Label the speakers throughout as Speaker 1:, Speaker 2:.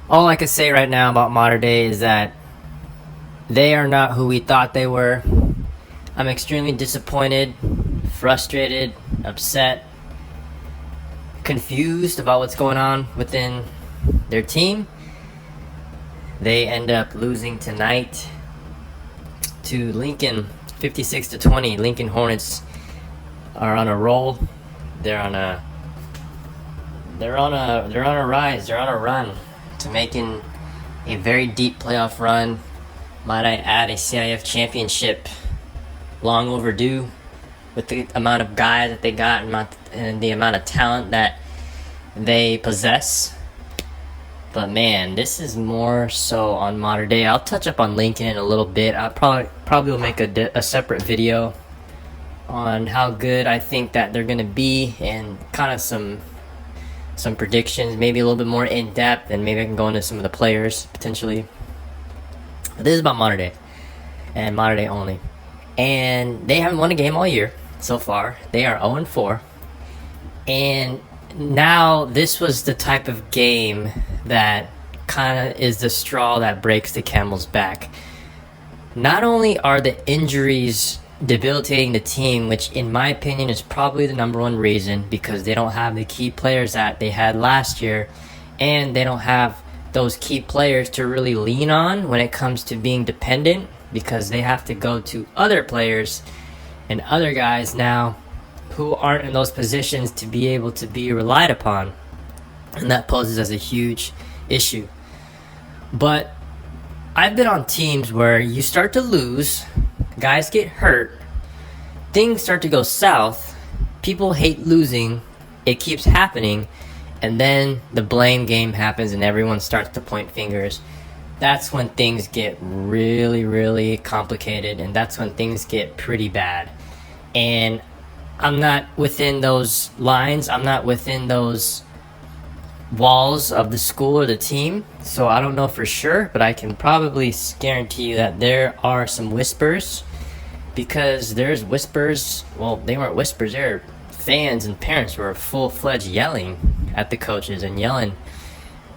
Speaker 1: All I can say right now about Mater Dei is that they are not who we thought they were. I'm extremely disappointed, frustrated, upset, confused about what's going on within their team. They end up losing tonight to Lincoln, 56-20. Lincoln Hornets are on a roll. They're on a rise. They're on a run to making a very deep playoff run. Might I add, a CIF championship, long overdue, with the amount of guys that they got and the amount of talent that they possess. But man, this is more so on Mater Dei. I'll touch up on Lincoln in a little bit. I probably will make a separate video on how good I think that they're going to be, and kind of some predictions, maybe a little bit more in depth, and maybe I can go into some of the players potentially. But this is about Mater Dei, and Mater Dei only. And they haven't won a game all year so far. They are 0-4. And now this was the type of game that kind of is the straw that breaks the camel's back. Not only are the injuries debilitating the team, which in my opinion is probably the number one reason, because they don't have the key players that they had last year, and they don't have those key players to really lean on when it comes to being dependent, because they have to go to other players and other guys now who aren't in those positions to be able to be relied upon, and that poses as a huge issue. But I've been on teams where you start to lose, guys get hurt, things start to go south, people hate losing, it keeps happening, and then the blame game happens and everyone starts to point fingers. That's when things get really, really complicated, and that's when things get pretty bad. And I'm not within those lines, I'm not within those walls of the school or the team, so I don't know for sure, but I can probably guarantee you that there are some whispers, because there's whispers, well, they weren't whispers, they're fans and parents who are full-fledged yelling at the coaches and yelling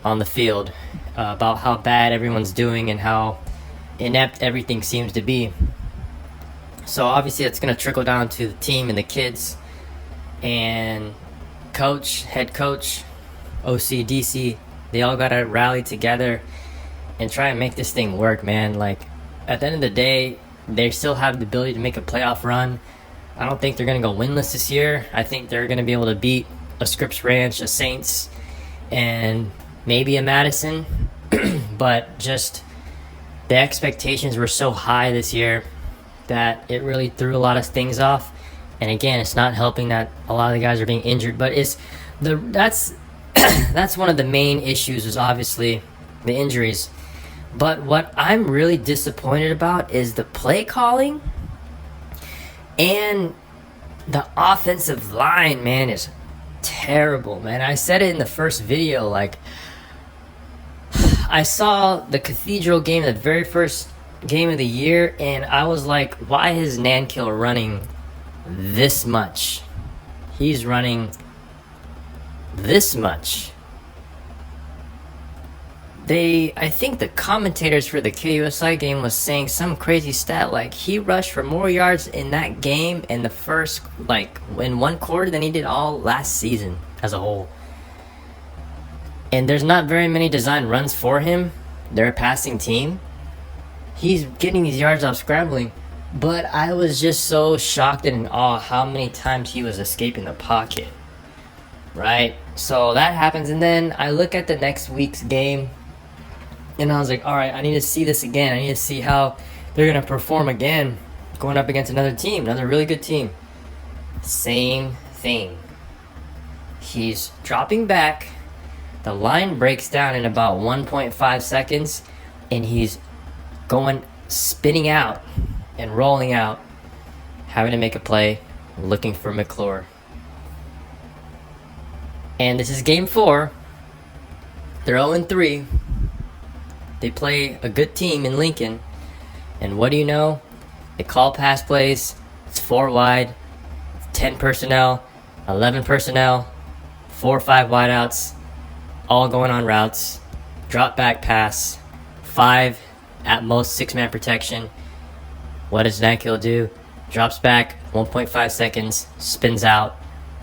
Speaker 1: on the field about how bad everyone's doing and how inept everything seems to be. So obviously it's going to trickle down to the team and the kids and coach, head coach, OC, DC. They all got to rally together and try and make this thing work, man. Like, at the end of the day, they still have the ability to make a playoff run. I don't think they're going to go winless this year. I think they're going to be able to beat a Scripps Ranch, a Saints, and maybe a Madison. But just the expectations were so high this year that it really threw a lot of things off. And again, it's not helping that a lot of the guys are being injured, but that's one of the main issues, is obviously the injuries. But what I'm really disappointed about is the play calling, and the offensive line, man, is terrible, man. I said it in the first video, like, I saw the Cathedral game, the very first game of the year, and I was like, why is Nankill running this much? He's running this much. I think the commentators for the KUSI game was saying some crazy stat, like he rushed for more yards in that game in the first, like, in one quarter than he did all last season as a whole. And there's not very many design runs for him. They're a passing team. He's getting these yards off scrambling, but I was just so shocked and in awe how many times he was escaping the pocket. Right? So that happens, and then I look at the next week's game, and I was like, alright, I need to see this again. I need to see how they're going to perform again, going up against another team, another really good team. Same thing. He's dropping back, the line breaks down in about 1.5 seconds, and he's spinning out and rolling out, having to make a play, looking for McClure. And this is game 4. They're 0-3. They play a good team in Lincoln. And what do you know? They call pass plays. It's 4 wide, 10 personnel, 11 personnel, 4 or 5 wideouts, all going on routes. drop back pass, 5, at most 6-man protection. What does Nankill do? Drops back, 1.5 seconds, spins out,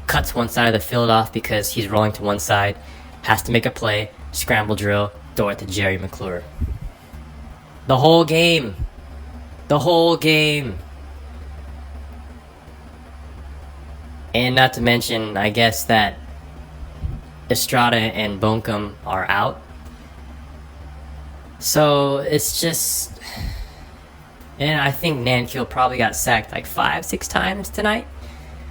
Speaker 1: cuts one side of the field off because he's rolling to one side, has to make a play, scramble drill, throw it to Jerry McClure. The whole game. The whole game. And not to mention, I guess that Estrada and Bonkum are out. So it's just... And I think Nankill probably got sacked like 5-6 times tonight,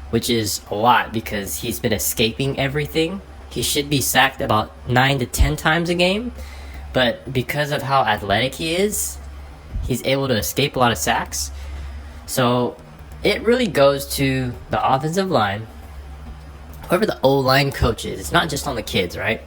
Speaker 1: which is a lot because he's been escaping everything. He should be sacked about 9 to 10 times a game, but because of how athletic he is, he's able to escape a lot of sacks. So it really goes to the offensive line, whoever the O-line coach is. It's not just on the kids, right?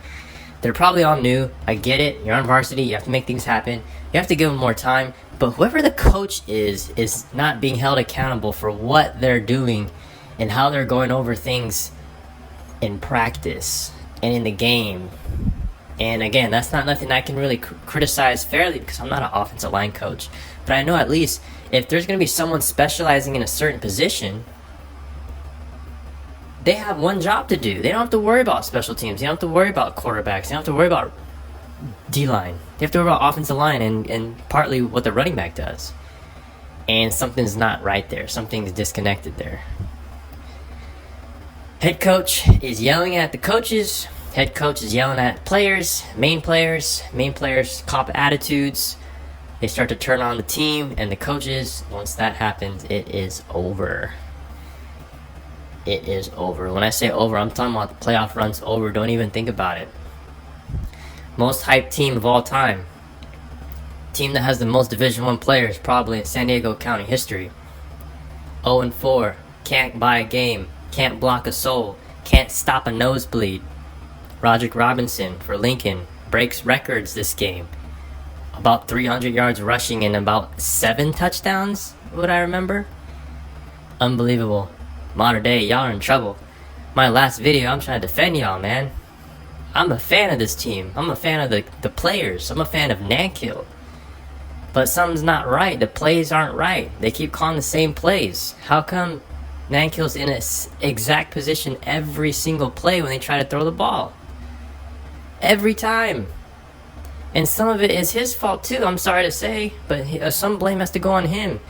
Speaker 1: They're probably all new. I get it. You're on varsity. You have to make things happen. You have to give them more time. But whoever the coach is not being held accountable for what they're doing and how they're going over things in practice and in the game. And again, that's not nothing I can really criticize fairly because I'm not an offensive line coach. But I know at least if there's going to be someone specializing in a certain position, they have one job to do. They don't have to worry about special teams. They don't have to worry about quarterbacks. They don't have to worry about D-line. They have to worry about offensive line and partly what the running back does. And something's not right there. Something's disconnected there. Head coach is yelling at the coaches. Head coach is yelling at players, main players. Main players cop attitudes. They start to turn on the team and the coaches. Once that happens, it is over. It is over. When I say over, I'm talking about the playoff run's over. Don't even think about it. Most hyped team of all time. Team that has the most Division I players probably in San Diego County history. 0-4. Can't buy a game. Can't block a soul. Can't stop a nosebleed. Roderick Robinson for Lincoln breaks records this game. About 300 yards rushing and about 7 touchdowns, what I remember. Unbelievable. Mater Dei, y'all are in trouble. My last video, I'm trying to defend y'all, man. I'm a fan of this team. I'm a fan of the players. I'm a fan of Nankill. But something's not right. The plays aren't right. They keep calling the same plays. How come Nankill's in an exact position every single play when they try to throw the ball? Every time. And some of it is his fault too, I'm sorry to say. But some blame has to go on him.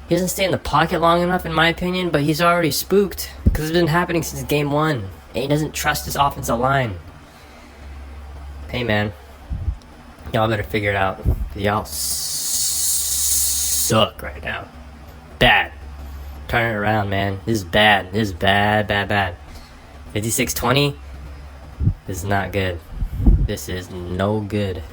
Speaker 1: He doesn't stay in the pocket long enough, in my opinion, but he's already spooked because it's been happening since game 1. And he doesn't trust his offensive line. Hey, man. Y'all better figure it out. Y'all suck right now. Bad. Turn it around, man. This is bad. This is bad, bad, bad. 56-20. This is not good. This is no good.